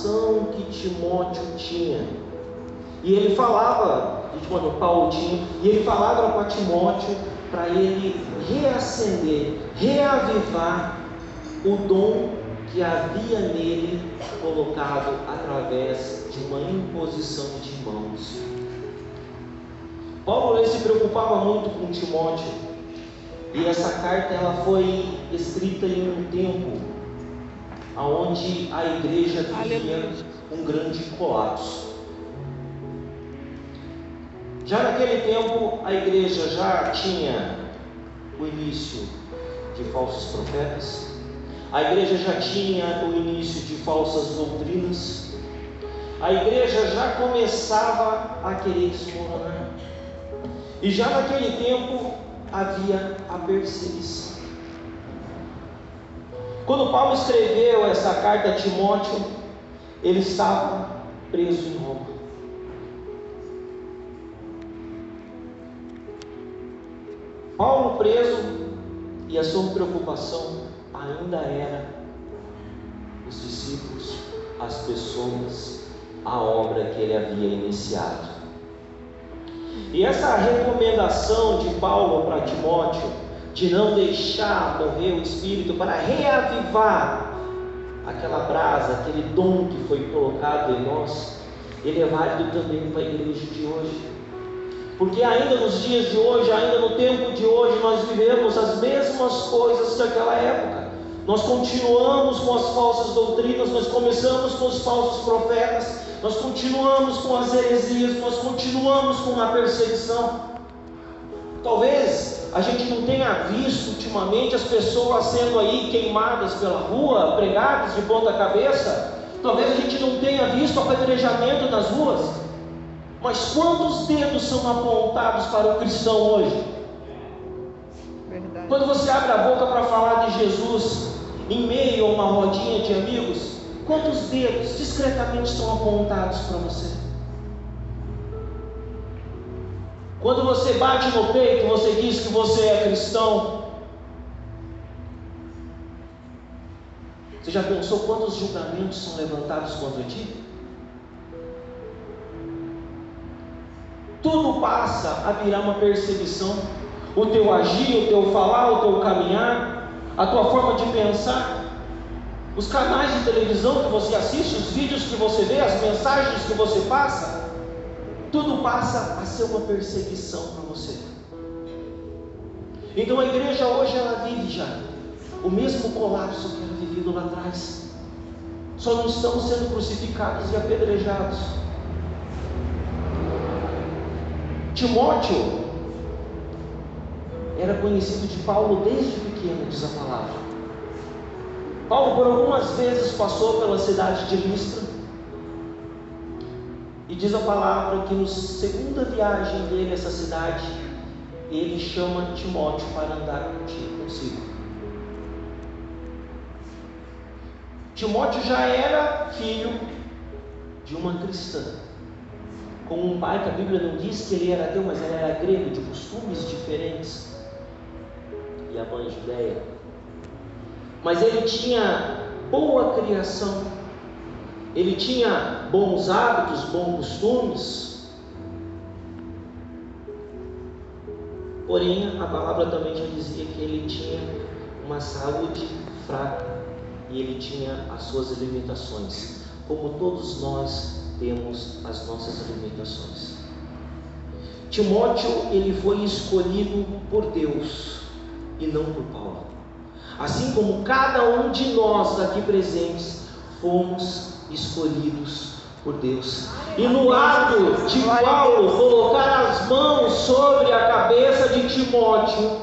preocupação que Timóteo tinha. E ele falava, Paulo tinha, e ele falava para Timóteo para ele reacender, reavivar o dom que havia nele colocado através de uma imposição de mãos. Paulo ele se preocupava muito com Timóteo, e essa carta ela foi escrita em um tempo onde a igreja vivia um grande colapso. Já naquele tempo a igreja já tinha o início de falsos profetas, a igreja já tinha o início de falsas doutrinas, a igreja já começava a querer desmoronar, e já naquele tempo havia a perseguição. Quando Paulo escreveu essa carta a Timóteo, ele estava preso em Roma. Paulo preso, e a sua preocupação ainda era os discípulos, as pessoas, a obra que ele havia iniciado. E essa recomendação de Paulo para Timóteo, de não deixar morrer o Espírito, para reavivar aquela brasa, aquele dom que foi colocado em nós, ele é válido também para a igreja de hoje. Porque ainda nos dias de hoje, ainda no tempo de hoje, nós vivemos as mesmas coisas daquela época. Nós continuamos com as falsas doutrinas, nós começamos com os falsos profetas, nós continuamos com as heresias, nós continuamos com a perseguição. Talvez a gente não tenha visto ultimamente as pessoas sendo aí queimadas pela rua, pregadas de ponta cabeça. Talvez a gente não tenha visto apedrejamento nas ruas. Mas quantos dedos são apontados para o cristão hoje? Verdade. Quando você abre a boca para falar de Jesus em meio a uma rodinha de amigos, quantos dedos discretamente são apontados para você? Quando você bate no peito, você diz que você é cristão. Você já pensou quantos julgamentos são levantados contra ti? Tudo passa a virar uma perseguição. O teu agir, o teu falar, o teu caminhar, a tua forma de pensar, os canais de televisão que você assiste, os vídeos que você vê, as mensagens que você passa, tudo passa a ser uma perseguição para você. Então a igreja hoje ela vive já o mesmo colapso que era vivido lá atrás. Só não estamos sendo crucificados e apedrejados. Timóteo era conhecido de Paulo desde pequeno, diz a palavra. Paulo por algumas vezes passou pela cidade de Listra, e diz a palavra que na segunda viagem dele a essa cidade, ele chama Timóteo para andar consigo. Timóteo já era filho de uma cristã, com um pai que a Bíblia não diz que ele era ateu, mas ele era grego, de costumes diferentes, e a mãe judeia. Mas ele tinha boa criação, ele tinha bons hábitos, bons costumes. Porém, a palavra também já dizia que ele tinha uma saúde fraca, e ele tinha as suas limitações, como todos nós temos as nossas limitações. Timóteo, ele foi escolhido por Deus e não por Paulo. Assim como cada um de nós aqui presentes fomos escolhidos por Deus. E no ato de Paulo colocar as mãos sobre a cabeça de Timóteo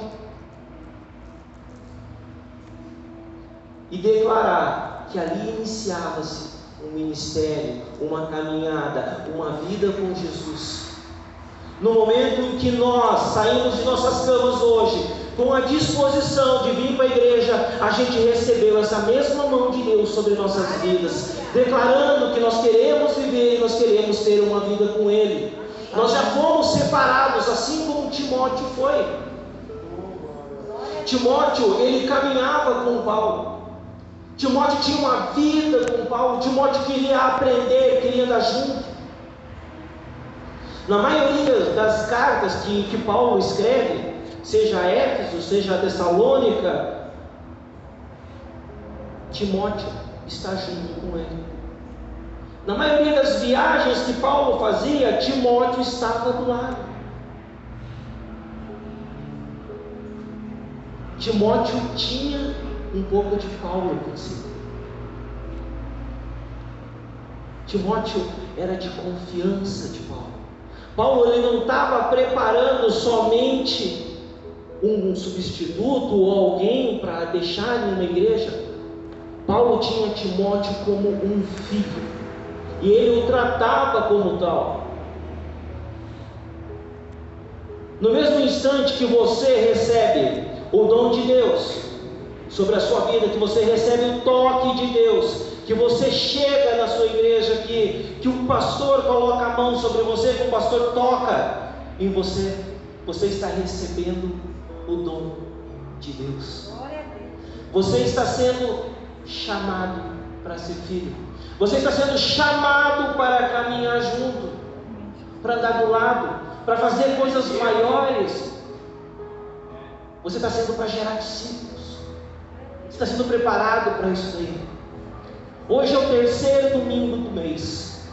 e declarar que ali iniciava-se um ministério, uma caminhada, uma vida com Jesus. No momento em que nós saímos de nossas camas hoje, com a disposição de vir para a igreja, a gente recebeu essa mesma mão de Deus sobre nossas vidas, declarando que nós queremos viver e nós queremos ter uma vida com Ele. Nós já fomos separados, assim como Timóteo foi. Timóteo, ele caminhava com Paulo. Timóteo tinha uma vida com Paulo. Timóteo queria aprender, queria andar junto. Na maioria das cartas que Paulo escreve, seja a Éfeso, seja a Tessalônica, Timóteo está junto com ele. Na maioria das viagens que Paulo fazia, Timóteo estava do lado. Timóteo tinha um pouco de Paulo consigo. Timóteo era de confiança de Paulo. Paulo ele não estava preparando somente um substituto ou alguém para deixar ele na igreja. Paulo tinha Timóteo como um filho, e ele o tratava como tal. No mesmo instante que você recebe o dom de Deus sobre a sua vida, que você recebe o toque de Deus, que você chega na sua igreja, que o pastor coloca a mão sobre você, que o pastor toca em você, você está recebendo o dom de Deus. Você está sendo chamado para ser filho. Você está sendo chamado para caminhar junto, para andar do lado, para fazer coisas maiores. Você está sendo para gerar discípulos. Você está sendo preparado para isso aí. Hoje é o terceiro domingo do mês,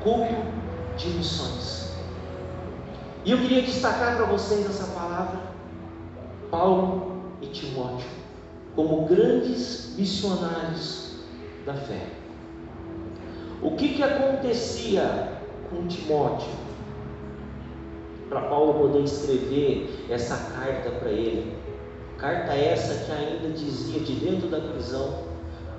culto de missões. E eu queria destacar para vocês essa palavra, Paulo e Timóteo, como grandes missionários da fé. O que acontecia com Timóteo para Paulo poder escrever essa carta para ele? Carta essa que ainda dizia de dentro da prisão: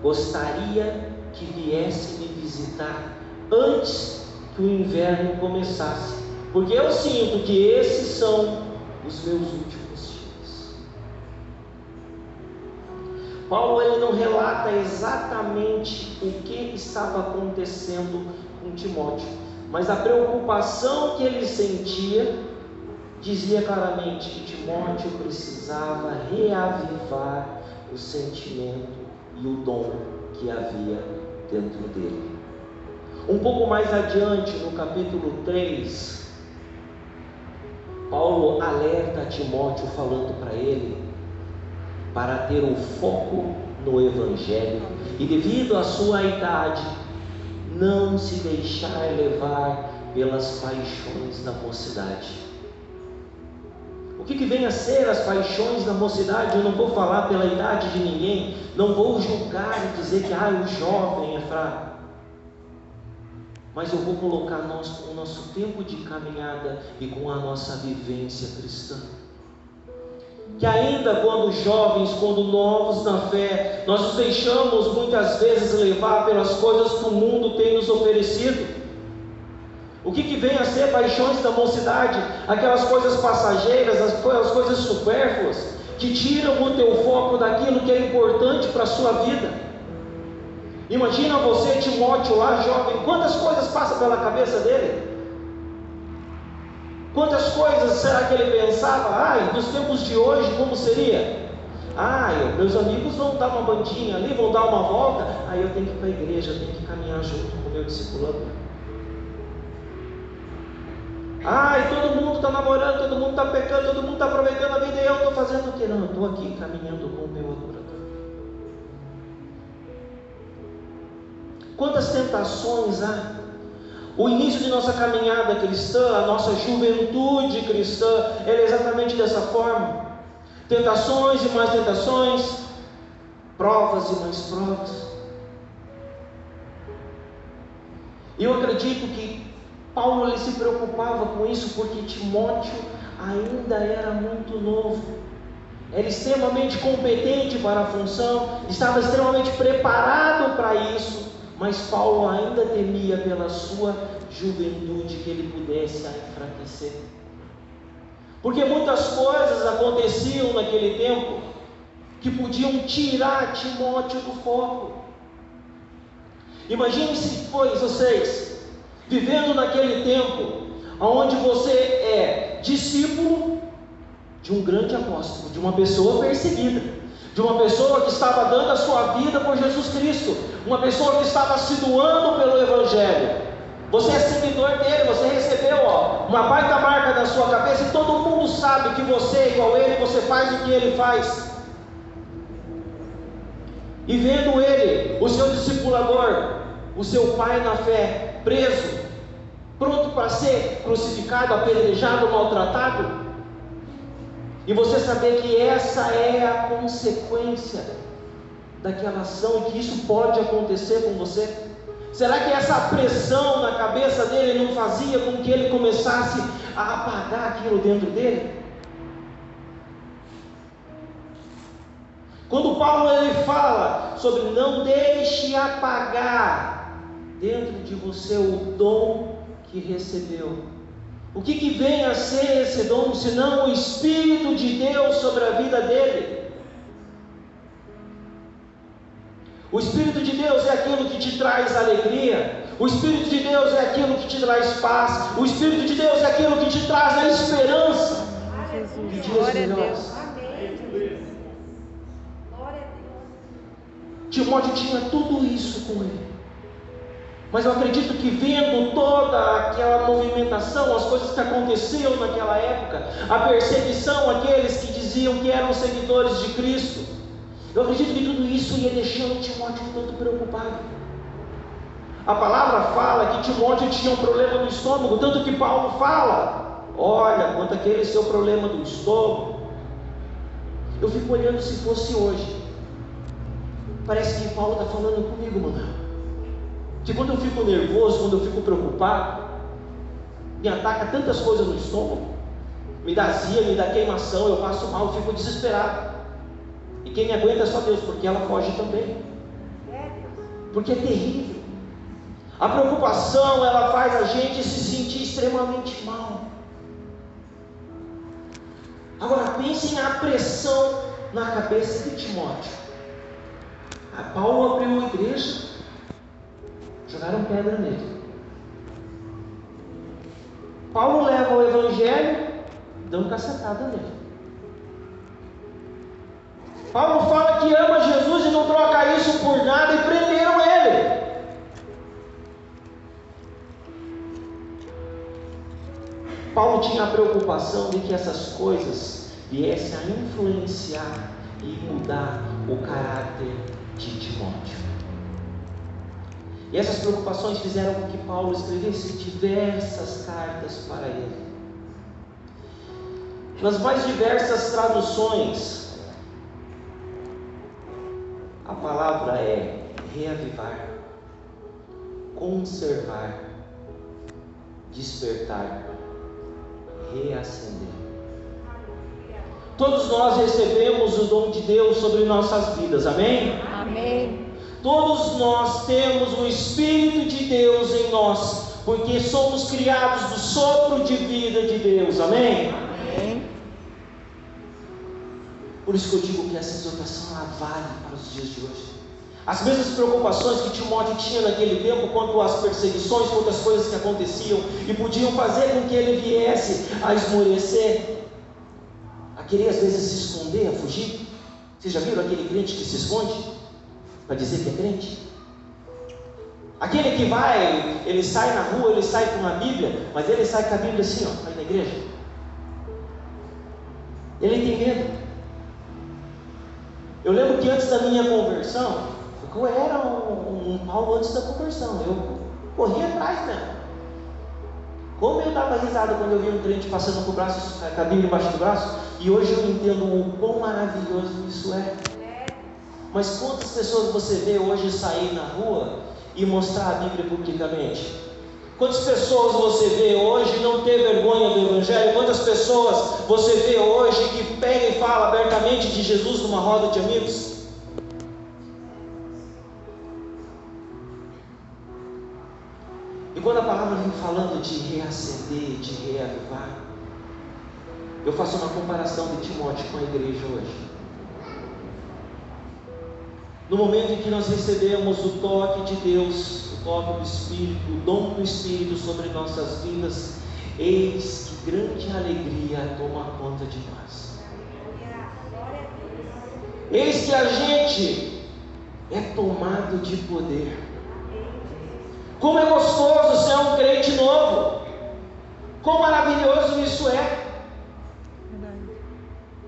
gostaria que viesse me visitar antes que o inverno começasse, porque eu sinto que esses são os meus últimos dias. Paulo ele não relata exatamente o que estava acontecendo com Timóteo, mas a preocupação que ele sentia dizia claramente que Timóteo precisava reavivar o sentimento e o dom que havia dentro dele. Um pouco mais adiante, no capítulo 3, Paulo alerta a Timóteo falando para ele para ter o foco no Evangelho e, devido à sua idade, não se deixar levar pelas paixões da mocidade. O que vem a ser as paixões da mocidade? Eu não vou falar pela idade de ninguém, não vou julgar e dizer que o jovem é fraco, mas eu vou colocar o nosso tempo de caminhada e com a nossa vivência cristã. Que ainda quando jovens, quando novos na fé, nós nos deixamos muitas vezes levar pelas coisas que o mundo tem nos oferecido. O que vem a ser paixões da mocidade? Aquelas coisas passageiras, aquelas coisas supérfluas, que tiram o teu foco daquilo que é importante para a sua vida. Imagina você, Timóteo, lá jovem, quantas coisas passam pela cabeça dele? Quantas coisas será que ele pensava? Nos tempos de hoje, como seria? Meus amigos vão dar uma bandinha ali, vão dar uma volta, eu tenho que ir para a igreja, eu tenho que caminhar junto com o meu discipulado. Todo mundo está namorando, todo mundo está pecando, todo mundo está aproveitando a vida, e eu estou fazendo o quê? Não, eu estou aqui caminhando com o meu adorador. Quantas tentações há? O início de nossa caminhada cristã, a nossa juventude cristã, é exatamente dessa forma. Tentações e mais tentações, provas e mais provas. E eu acredito que Paulo ele se preocupava com isso porque Timóteo ainda era muito novo, era extremamente competente para a função, estava extremamente preparado para isso, mas Paulo ainda temia pela sua juventude que ele pudesse a enfraquecer, porque muitas coisas aconteciam naquele tempo que podiam tirar Timóteo do foco. Imagine se vocês vivendo naquele tempo, onde você é discípulo de um grande apóstolo, de uma pessoa perseguida, de uma pessoa que estava dando a sua vida por Jesus Cristo, uma pessoa que estava se doando pelo Evangelho. Você é seguidor dele, você recebeu uma baita marca na sua cabeça, e todo mundo sabe que você é igual a ele, você faz o que ele faz. E vendo ele, o seu discipulador, o seu pai na fé, preso, pronto para ser crucificado, apedrejado, maltratado, e você saber que essa é a consequência daquela ação, e que isso pode acontecer com você. Será que essa pressão na cabeça dele não fazia com que ele começasse a apagar aquilo dentro dele? Quando Paulo ele fala sobre não deixe apagar dentro de você o dom que recebeu, o que vem a ser esse dom, senão o Espírito de Deus sobre a vida dele? O Espírito de Deus é aquilo que te traz alegria, o Espírito de Deus é aquilo que te traz paz, o Espírito de Deus é aquilo que te traz a esperança de dias melhores. Timóteo tinha tudo isso com ele, mas eu acredito que vendo toda aquela movimentação, as coisas que aconteciam naquela época, a perseguição àqueles que diziam que eram seguidores de Cristo, eu acredito que tudo isso ia deixando Timóteo tanto preocupado. A palavra fala que Timóteo tinha um problema no estômago, tanto que Paulo fala, olha, quanto aquele seu problema do estômago, eu fico olhando se fosse hoje, parece que Paulo está falando comigo, mano. Que quando eu fico nervoso, quando eu fico preocupado, me ataca tantas coisas no estômago, me dá azia, me dá queimação, eu passo mal, eu fico desesperado. E quem me aguenta é só Deus, porque ela foge também. Porque é terrível. A preocupação, ela faz a gente se sentir extremamente mal. Agora pensem na pressão na cabeça de Timóteo. Paulo abriu uma igreja, jogaram pedra nele. Paulo leva o Evangelho, dão cacetada nele. Paulo fala que ama Jesus e não troca isso por nada, e prenderam ele. Paulo tinha a preocupação de que essas coisas viessem a influenciar e mudar o caráter de Timóteo. E essas preocupações fizeram com que Paulo escrevesse diversas cartas para ele. Nas mais diversas traduções, a palavra é reavivar, conservar, despertar, reacender. Todos nós recebemos o dom de Deus sobre nossas vidas, amém? Amém. Todos nós temos o Espírito de Deus em nós, porque somos criados do sopro de vida de Deus, amém? Amém. Por isso que eu digo que essa exortação ela vale para os dias de hoje. As mesmas preocupações que Timóteo tinha naquele tempo quanto às perseguições, quanto às coisas que aconteciam e podiam fazer com que ele viesse a esmorecer, a querer às vezes se esconder, a fugir. Vocês já viram aquele crente que se esconde para dizer que é crente? Aquele que vai, ele sai na rua, ele sai com a Bíblia, mas ele sai com a Bíblia assim, ó, aí na igreja. Ele tem medo. Eu lembro que antes da minha conversão, eu era um Paulo antes da conversão, eu corria atrás mesmo. Como eu dava risada quando eu via um crente passando com o braço, com a Bíblia embaixo do braço, e hoje eu entendo o quão maravilhoso isso é. Mas quantas pessoas você vê hoje sair na rua e mostrar a Bíblia publicamente? Quantas pessoas você vê hoje não ter vergonha do Evangelho? Quantas pessoas você vê hoje que pega e fala abertamente de Jesus numa roda de amigos? E quando a palavra vem falando de reacender, de reavivar, eu faço uma comparação de Timóteo com a igreja hoje. No momento em que nós recebemos o toque de Deus, o toque do Espírito, o dom do Espírito sobre nossas vidas, eis que grande alegria toma conta de nós. Eis que a gente é tomado de poder. Como é gostoso ser um crente novo. Quão maravilhoso isso é.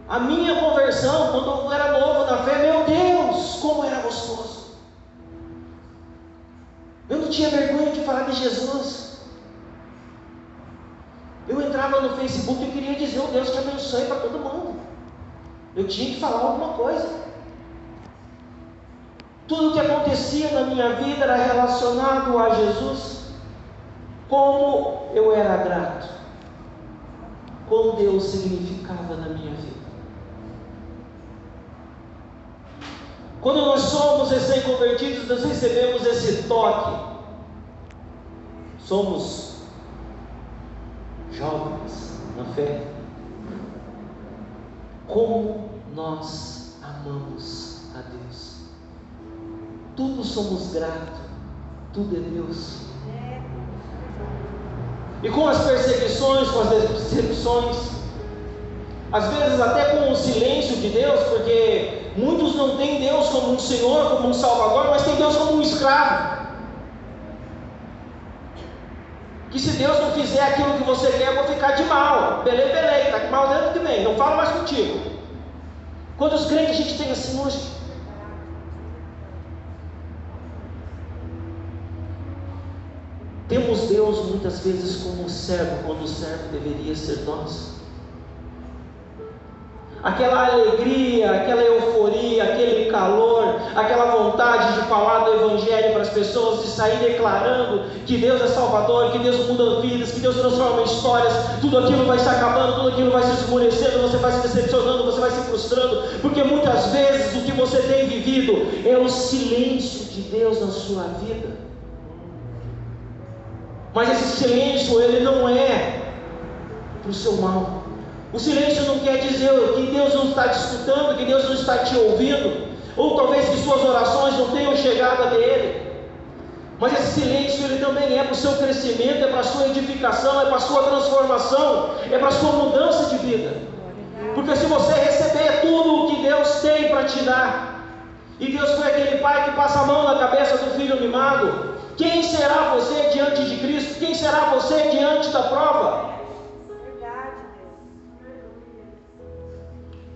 A minha conversão, quando eu era novo na fé, meu Deus, como era gostoso. Eu não tinha vergonha de falar de Jesus. Eu entrava no Facebook e queria dizer: oh, Deus te abençoe para todo mundo. Eu tinha que falar alguma coisa. Tudo que acontecia na minha vida era relacionado a Jesus. Como eu era grato. Como Deus significava na minha vida. Quando nós somos recém-convertidos, nós recebemos esse toque. Somos jovens na fé. Como nós amamos a Deus. Tudo somos gratos. Tudo é Deus. E com as perseguições, com as decepções, às vezes até com o silêncio de Deus, porque muitos não têm Deus como um Senhor, como um Salvador, mas tem Deus como um escravo. Que se Deus não fizer aquilo que você quer, eu vou ficar de mal. Beleza, tá de mal dentro que vem, não falo mais contigo. Quantos crentes a gente tem assim hoje? Temos Deus muitas vezes como servo, quando o servo deveria ser nós. Aquela alegria, aquela euforia, aquele calor, aquela vontade de falar do Evangelho para as pessoas, de sair declarando que Deus é Salvador, que Deus muda vidas, que Deus transforma histórias, tudo aquilo vai se acabando, tudo aquilo vai se escurecendo, você vai se decepcionando, você vai se frustrando, porque muitas vezes o que você tem vivido é o silêncio de Deus na sua vida. Mas esse silêncio, ele não é para o seu mal. O silêncio não quer dizer que Deus não está te escutando, que Deus não está te ouvindo, ou talvez que suas orações não tenham chegado a Ele. Mas esse silêncio, ele também é para o seu crescimento, é para a sua edificação, é para a sua transformação, é para a sua mudança de vida. Porque se você receber tudo o que Deus tem para te dar, e Deus foi aquele pai que passa a mão na cabeça do filho mimado, quem será você diante de Cristo? Quem será você diante da prova? Verdade, Deus.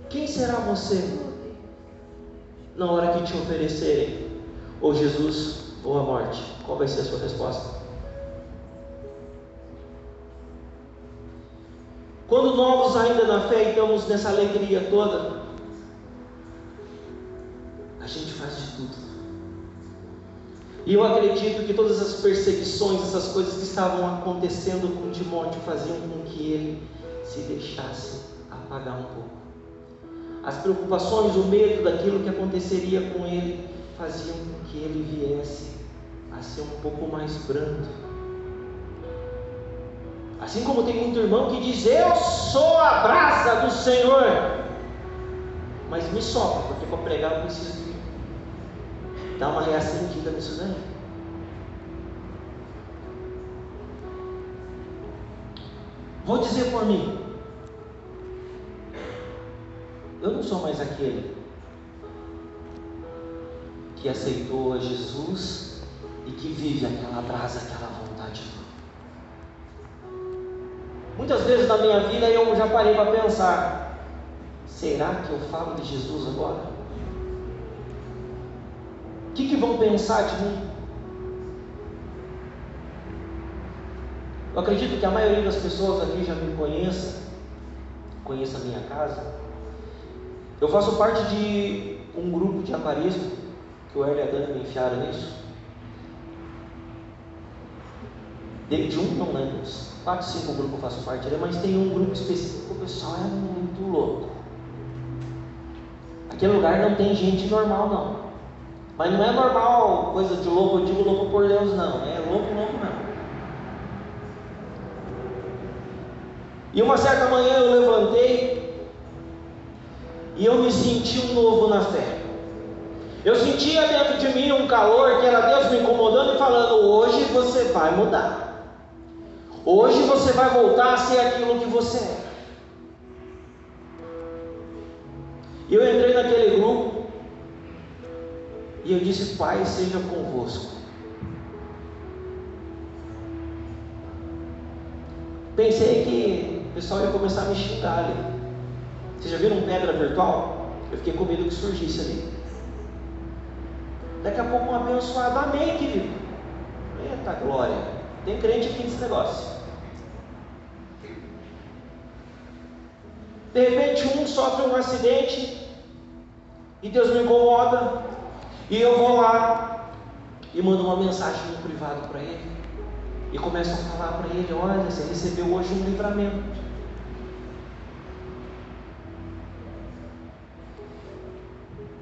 Quem será você na hora que te oferecerem ou Jesus ou a morte? Qual vai ser a sua resposta? Quando novos ainda na fé e estamos nessa alegria toda, a gente faz de tudo. E eu acredito que todas as perseguições, essas coisas que estavam acontecendo com Timóteo, faziam com que ele se deixasse apagar um pouco. As preocupações, o medo daquilo que aconteceria com ele, faziam com que ele viesse a ser um pouco mais brando. Assim como tem muito irmão que diz: eu sou a brasa do Senhor, mas me sopra, porque para pregar eu preciso dar uma reacendida nisso daí. Vou dizer por mim, eu não sou mais aquele que aceitou a Jesus e que vive aquela brasa, aquela vontade. Muitas vezes na minha vida eu já parei para pensar: será que eu falo de Jesus agora? O que vão pensar de mim? Eu acredito que a maioria das pessoas aqui já me conheça a minha casa. Eu faço parte de um grupo de aquarismo, que o Hélio e a Dani me enfiaram nisso. De um, não lembro, uns 4, 5 grupos eu faço parte, mas tem um grupo específico, o pessoal é muito louco. Aquele lugar não tem gente normal não. Mas não é normal, coisa de louco, eu digo louco por Deus não, é louco não. E uma certa manhã eu levantei e eu me senti um novo na fé. Eu sentia dentro de mim um calor que era Deus me incomodando e falando: hoje você vai mudar. Hoje você vai voltar a ser aquilo que você é. E eu entrei naquele grupo. E eu disse: Pai, seja convosco. Pensei que o pessoal ia começar a me xingar ali. Vocês já viram pedra virtual? Eu fiquei com medo que surgisse ali. Daqui a pouco um abençoado: amém, querido. Eita glória, tem crente aqui nesse negócio. De repente um sofre um acidente e Deus me incomoda, e eu vou lá e mando uma mensagem no privado para ele e começo a falar para ele: olha, você recebeu hoje um livramento.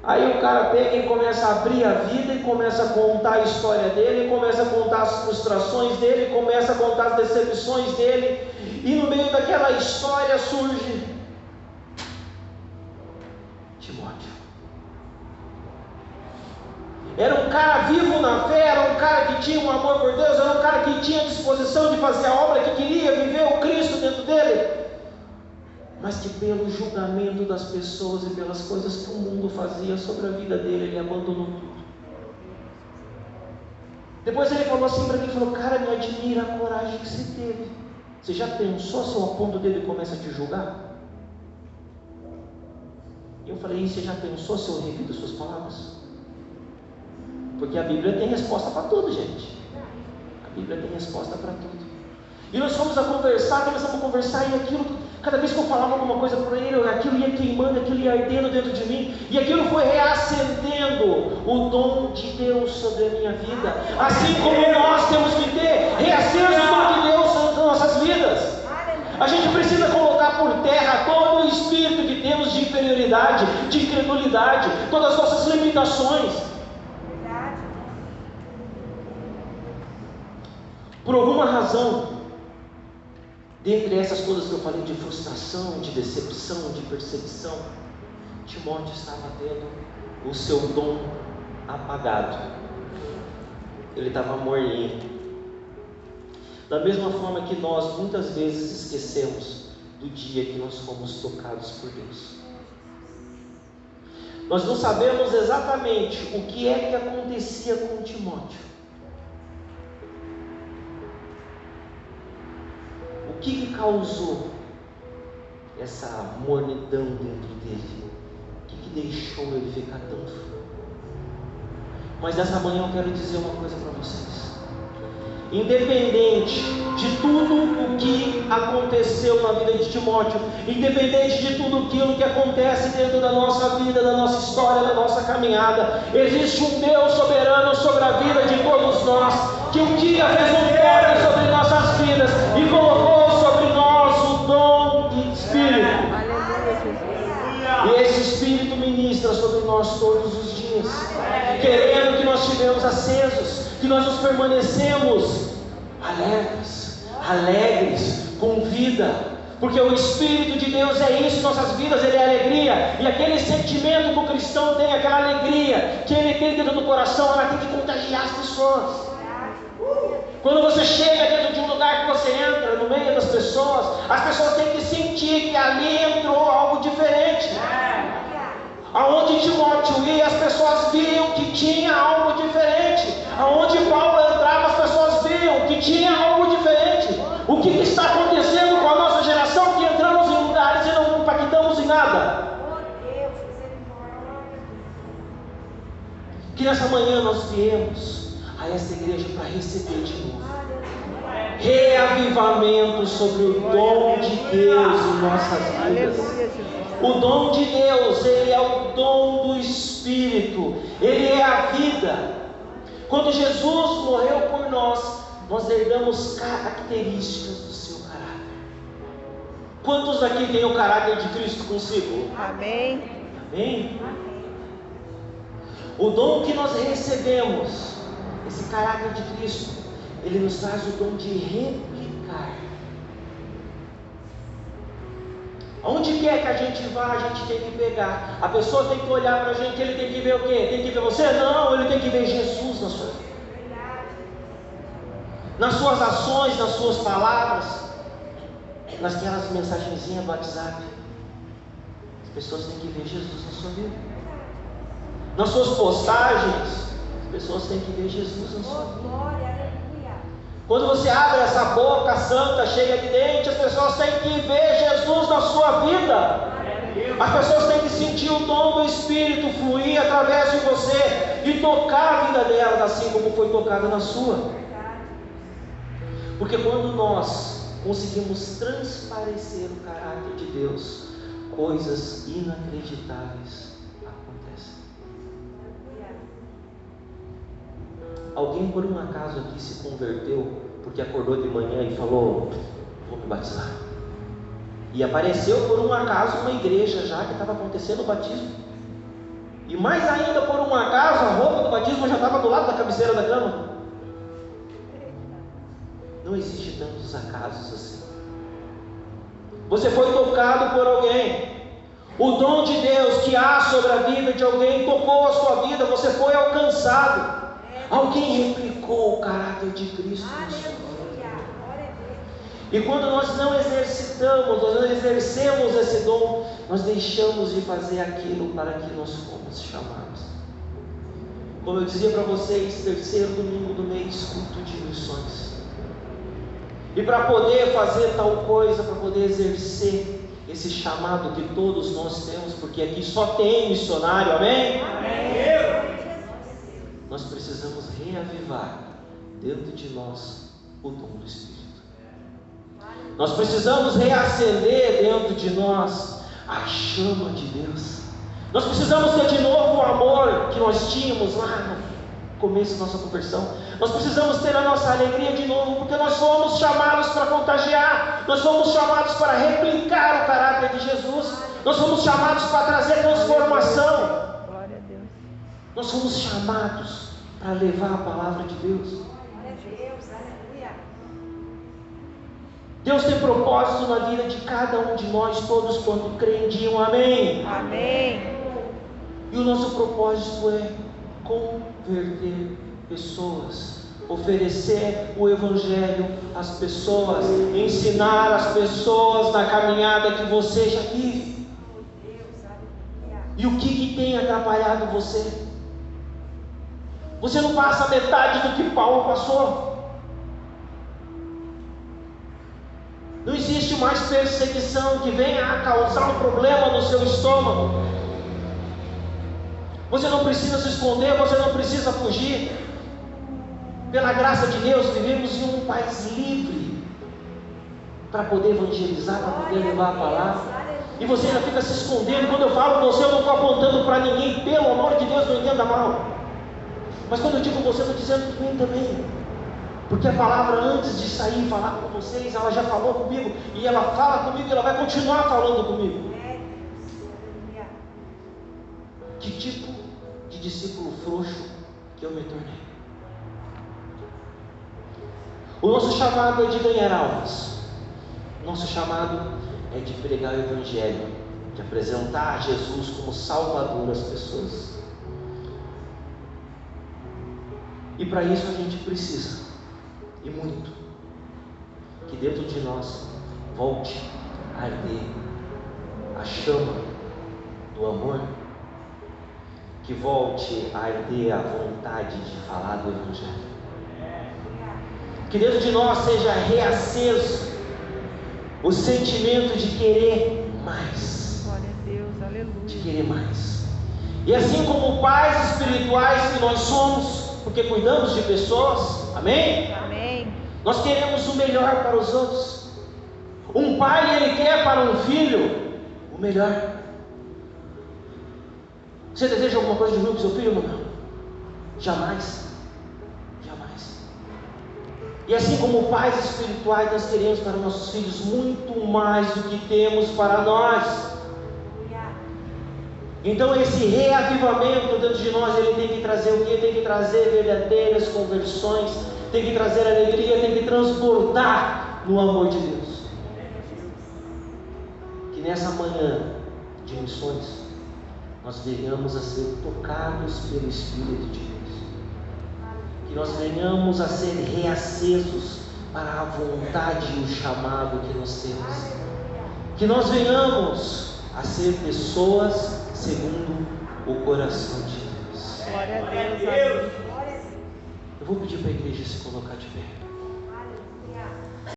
Aí o cara pega e começa a abrir a vida e começa a contar a história dele, começa a contar as frustrações dele, começa a contar as decepções dele, e no meio daquela história surge Timóteo. Era um cara vivo na fé, era um cara que tinha um amor por Deus, era um cara que tinha disposição de fazer a obra, que queria viver o Cristo dentro dele, mas que pelo julgamento das pessoas e pelas coisas que o mundo fazia sobre a vida dele, ele abandonou tudo. Depois ele falou assim para mim, falou: cara, me admira a coragem que você teve. Você já pensou se eu aponto o dedo e começa a te julgar? Eu falei: e você já pensou se eu revido suas palavras? Porque a Bíblia tem resposta para tudo, gente. A Bíblia tem resposta para tudo. E nós fomos a conversar, começamos a conversar, e aquilo, cada vez que eu falava alguma coisa para ele, aquilo ia queimando, aquilo ia ardendo dentro de mim, e aquilo foi reacendendo o dom de Deus sobre a minha vida. Assim como nós temos que ter reaceso o dom de Deus nas nossas vidas. A gente precisa colocar por terra todo o espírito que temos de inferioridade, de incredulidade, todas as nossas limitações. Por alguma razão, dentre essas coisas que eu falei de frustração, de decepção, de perseguição, Timóteo estava tendo o seu dom apagado. Ele estava morninho. Da mesma forma que nós muitas vezes esquecemos do dia que nós fomos tocados por Deus. Nós não sabemos exatamente o que é que acontecia com Timóteo. O que causou essa mornidão dentro dele? O que deixou ele ficar tão frio? Mas nessa manhã eu quero dizer uma coisa para vocês. Independente de tudo o que aconteceu na vida de Timóteo, independente de tudo aquilo que acontece dentro da nossa vida, da nossa história, da nossa caminhada, existe um Deus soberano sobre a vida de todos nós, que um dia fez um plano sobre nossas vidas e colocou sobre nós o dom de Espírito. E esse Espírito ministra sobre nós todos os dias, querendo que nós estivemos acesos, que nós nos permanecemos alegres, com vida, porque o Espírito de Deus é isso em nossas vidas, ele é alegria, e aquele sentimento que o cristão tem, aquela alegria que ele tem dentro do coração, ela tem que contagiar as pessoas. Quando você chega dentro de um lugar que você entra no meio das pessoas, as pessoas têm que sentir que ali entrou algo diferente. Aonde Timóteo ia, as pessoas viam que tinha algo diferente. Aonde Paulo entrava, as pessoas viam que tinha algo diferente. O que está acontecendo com a nossa geração, que entramos em lugares e não impactamos em nada? Que nessa manhã nós viemos a esta igreja para receber de novo reavivamento sobre o dom de Deus em nossas vidas. O dom de Deus, ele é o dom do Espírito, ele é a vida. Quando Jesus morreu por nós, nós herdamos características do seu caráter. Quantos aqui têm o caráter de Cristo consigo? Amém. Amém? O dom que nós recebemos, esse caráter de Cristo, ele nos traz o dom de replicar. Aonde quer que a gente vá, a gente tem que pegar. A pessoa tem que olhar para a gente, ele tem que ver o quê? Tem que ver você? Não, ele tem que ver Jesus na sua vida. Nas suas ações, nas suas palavras, naquelas mensagenzinhas do WhatsApp. As pessoas têm que ver Jesus na sua vida. nas suas postagens, as pessoas têm que ver Jesus na sua vida. Glória, aleluia. Quando você abre essa boca santa, cheia de dente, as pessoas têm que ver Jesus na sua vida. As pessoas têm que sentir o dom do Espírito fluir através de você e tocar a vida delas, assim como foi tocada na sua. Porque quando nós conseguimos transparecer o caráter de Deus, coisas inacreditáveis acontecem. Alguém por um acaso aqui se converteu porque acordou de manhã e falou: vou me batizar? E apareceu por um acaso uma igreja já que estava acontecendo o batismo. E mais ainda por um acaso a roupa do batismo já estava do lado da cabeceira da cama. Não existe tantos acasos assim. Você foi tocado por alguém. O dom de Deus que há sobre a vida de alguém tocou a sua vida. Você foi alcançado. Alguém replicou o caráter de Cristo. E quando nós não exercitamos, nós não exercemos esse dom, nós deixamos de fazer aquilo para que nós fomos chamados. Como eu dizia para vocês, terceiro domingo do mês, culto de missões. E para poder fazer tal coisa, para poder exercer esse chamado que todos nós temos, porque aqui só tem missionário, amém? Amém. Nós precisamos reavivar dentro de nós o dom do Espírito. Nós precisamos reacender dentro de nós a chama de Deus. Nós precisamos ter de novo o amor que nós tínhamos lá no começo da nossa conversão. Nós precisamos ter a nossa alegria de novo, porque nós fomos chamados para contagiar. Nós fomos chamados para replicar o caráter de Jesus. Nós fomos chamados para trazer transformação. Glória a Deus. Nós fomos chamados para levar a palavra de Deus. Glória a Deus, aleluia. Deus tem propósito na vida de cada um de nós, todos quanto creem, digam amém. Amém. E o nosso propósito é converter pessoas, oferecer o Evangelho às pessoas, ensinar as pessoas na caminhada que você já vive. E o que tem atrapalhado você? Você não passa metade do que Paulo passou. Não existe mais perseguição que venha a causar um problema no seu estômago. Você não precisa se esconder, você não precisa fugir. Pela graça de Deus, vivemos em um país livre para poder evangelizar, para poder levar a palavra. E você ainda fica se escondendo. Quando eu falo você, eu não estou apontando para ninguém, pelo amor de Deus, não entenda mal. Mas quando eu digo você, eu estou dizendo para mim também. Porque a palavra, antes de sair e falar com vocês, ela já falou comigo. E ela fala comigo e ela vai continuar falando comigo. Que tipo de discípulo frouxo que eu me tornei? O nosso chamado é de ganhar almas. Nosso chamado é de pregar o Evangelho, de apresentar Jesus como Salvador às pessoas. E para isso a gente precisa, e muito, que dentro de nós volte a arder a chama do amor, que volte a arder a vontade de falar do Evangelho, que dentro de nós seja reaceso o sentimento de querer mais. Glória a Deus, aleluia. De querer mais. E assim como pais espirituais que nós somos, porque cuidamos de pessoas, amém? Amém. Nós queremos o melhor para os outros. Um pai, ele quer para um filho o melhor. Você deseja alguma coisa de ruim para o seu filho, não? Jamais. Jamais. E assim como pais espirituais, nós queremos para nossos filhos muito mais do que temos para nós. Então esse reavivamento dentro de nós, ele tem que trazer o quê? Tem que trazer verdadeiras conversões, tem que trazer alegria, tem que transbordar no amor de Deus. Que nessa manhã de missões, nós venhamos a ser tocados pelo Espírito de Deus. Que nós venhamos a ser reacesos para a vontade e o chamado que nós temos. Que nós venhamos a ser pessoas segundo o coração de Glória a Deus. Amém. Glória a Deus. Eu vou pedir para a igreja se colocar de pé.